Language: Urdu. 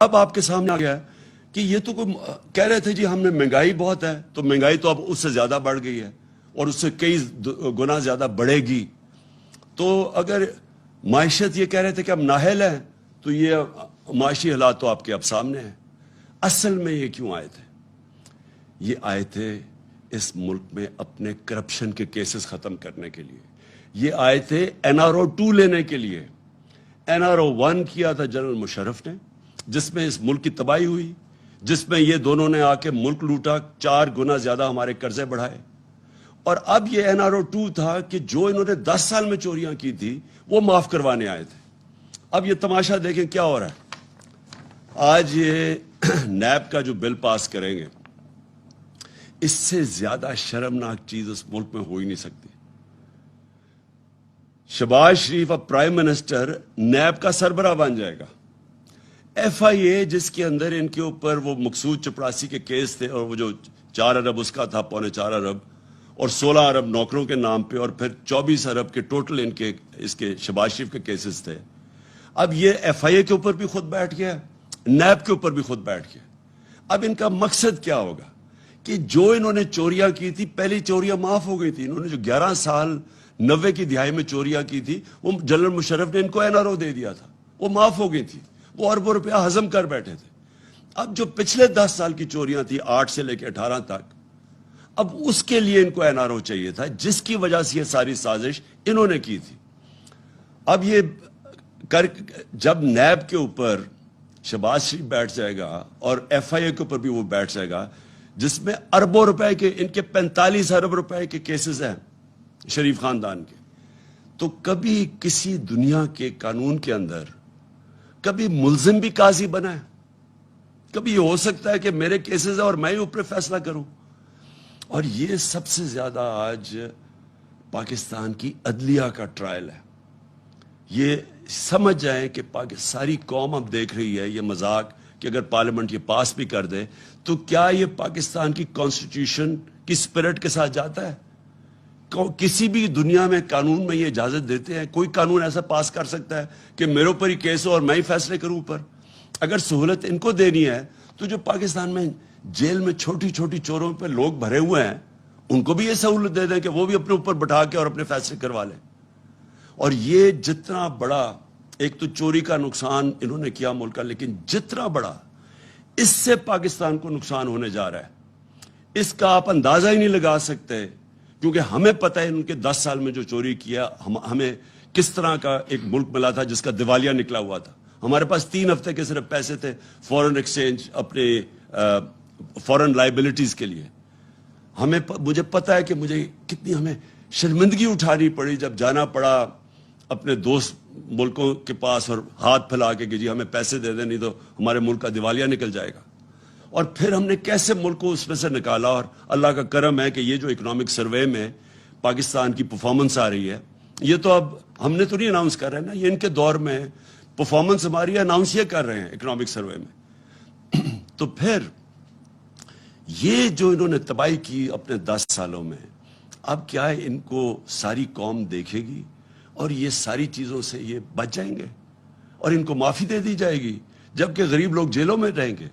اب آپ کے سامنے آ گیا کہ یہ تو کوئی کہہ رہے تھے جی ہم نے مہنگائی بہت ہے، تو مہنگائی تو اب اس سے زیادہ بڑھ گئی ہے اور اس سے کئی گنا زیادہ بڑھے گی۔ تو اگر معیشت یہ کہہ رہے تھے کہ ہم نااہل ہیں، تو یہ معاشی حالات تو آپ کے اب سامنے ہیں۔ اصل میں یہ کیوں آئے تھے؟ یہ آئے تھے اس ملک میں اپنے کرپشن کے کیسز ختم کرنے کے لیے۔ یہ آئے تھے NRO-2 لینے کے لیے۔ NRO-1 کیا تھا جنرل مشرف نے، جس میں اس ملک کی تباہی ہوئی، جس میں یہ دونوں نے آ کے ملک لوٹا، 4 گنا زیادہ ہمارے قرضے بڑھائے۔ اور اب یہ NRO-2 تھا کہ جو انہوں نے 10 سال میں چوریاں کی تھی وہ معاف کروانے آئے تھے۔ اب یہ تماشا دیکھیں کیا ہو رہا ہے۔ آج یہ نیب کا جو بل پاس کریں گے، اس سے زیادہ شرمناک چیز اس ملک میں ہو ہی نہیں سکتی۔ شہباز شریف اب پرائم منسٹر نیب کا سربراہ بن جائے گا۔ FIA جس کے اندر ان کے اوپر وہ مقصود چپڑاسی کے کیس تھے، اور وہ جو 4 ارب اس کا تھا، 4.25 ارب، اور 16 ارب نوکروں کے نام پہ، اور پھر 24 ارب کے ٹوٹل ان کے اس کے شہباز شریف کے کیسز تھے۔ اب یہ FIA کے اوپر بھی خود بیٹھ گیا، نیب کے اوپر بھی خود بیٹھ گیا۔ اب ان کا مقصد کیا ہوگا کہ جو انہوں نے چوریاں کی تھی، پہلی چوریاں معاف ہو گئی تھی۔ انہوں نے جو 11 سال 90 کی دہائی میں چوریاں کی تھی، وہ جنرل مشرف نے ان کو NRO دے دیا تھا، وہ معاف ہو گئی تھی، وہ اربوں روپیہ ہضم کر بیٹھے تھے۔ اب جو پچھلے 10 سال کی چوریاں تھی، 8 سے لے کے 18 تک، اب اس کے لیے ان کو NRO چاہیے تھا، جس کی وجہ سے یہ ساری سازش انہوں نے کی تھی۔ اب یہ جب نیب کے اوپر شہباز شریف بیٹھ جائے گا اور FIA کے اوپر بھی وہ بیٹھ جائے گا، جس میں اربوں روپے کے، ان کے 45 ارب روپے کے کیسز ہیں شریف خاندان کے، تو کبھی کسی دنیا کے قانون کے اندر کبھی ملزم بھی قاضی بنا ہے؟ کبھی یہ ہو سکتا ہے کہ میرے کیسز ہیں اور میں ہی اوپر فیصلہ کروں؟ اور یہ سب سے زیادہ آج پاکستان کی عدلیہ کا ٹرائل ہے۔ یہ سمجھ جائیں کہ ساری قوم اب دیکھ رہی ہے یہ مذاق، کہ اگر پارلیمنٹ یہ پاس بھی کر دے تو کیا یہ پاکستان کی کانسٹیٹیوشن کی سپرٹ کے ساتھ جاتا ہے؟ کسی بھی دنیا میں قانون میں یہ اجازت دیتے ہیں؟ کوئی قانون ایسا پاس کر سکتا ہے کہ میرے اوپر ہی کیس ہو اور میں ہی فیصلے کروں اوپر؟ اگر سہولت ان کو دینی ہے تو جو پاکستان میں جیل میں چھوٹی چھوٹی چوروں پہ لوگ بھرے ہوئے ہیں، ان کو بھی یہ سہولت دے دیں کہ وہ بھی اپنے اوپر بٹھا کے اور اپنے فیصلے کروا لیں۔ اور یہ جتنا بڑا، ایک تو چوری کا نقصان انہوں نے کیا ملک کا، لیکن جتنا بڑا اس سے پاکستان کو نقصان ہونے جا رہا ہے، اس کا آپ اندازہ ہی نہیں لگا سکتے، کیونکہ ہمیں پتہ ہے ان کے 10 سال میں جو چوری کیا، ہمیں کس طرح کا ایک ملک ملا تھا جس کا دیوالیہ نکلا ہوا تھا۔ ہمارے پاس 3 ہفتے کے صرف پیسے تھے فورن ایکسچینج، اپنے فورن لائبلٹیز کے لیے۔ مجھے پتہ ہے کہ مجھے کتنی ہمیں شرمندگی اٹھانی پڑی جب جانا پڑا اپنے دوست ملکوں کے پاس اور ہاتھ پھیلا کے کہ جی ہمیں پیسے دے دیں، نہیں تو ہمارے ملک کا دیوالیہ نکل جائے گا۔ اور پھر ہم نے کیسے ملک کو اس میں سے نکالا، اور اللہ کا کرم ہے کہ یہ جو اکنامک سروے میں پاکستان کی پرفارمنس آ رہی ہے، یہ تو اب ہم نے تو نہیں اناؤنس کر رہے ہیں نا، یہ ان کے دور میں پرفارمنس ہماری اناؤنس یہ کر رہے ہیں اکنامک سروے میں۔ تو پھر یہ جو انہوں نے تباہی کی اپنے 10 سالوں میں، اب کیا ہے ان کو ساری قوم دیکھے گی اور یہ ساری چیزوں سے یہ بچ جائیں گے اور ان کو معافی دے دی جائے گی، جبکہ غریب لوگ جیلوں میں رہیں گے۔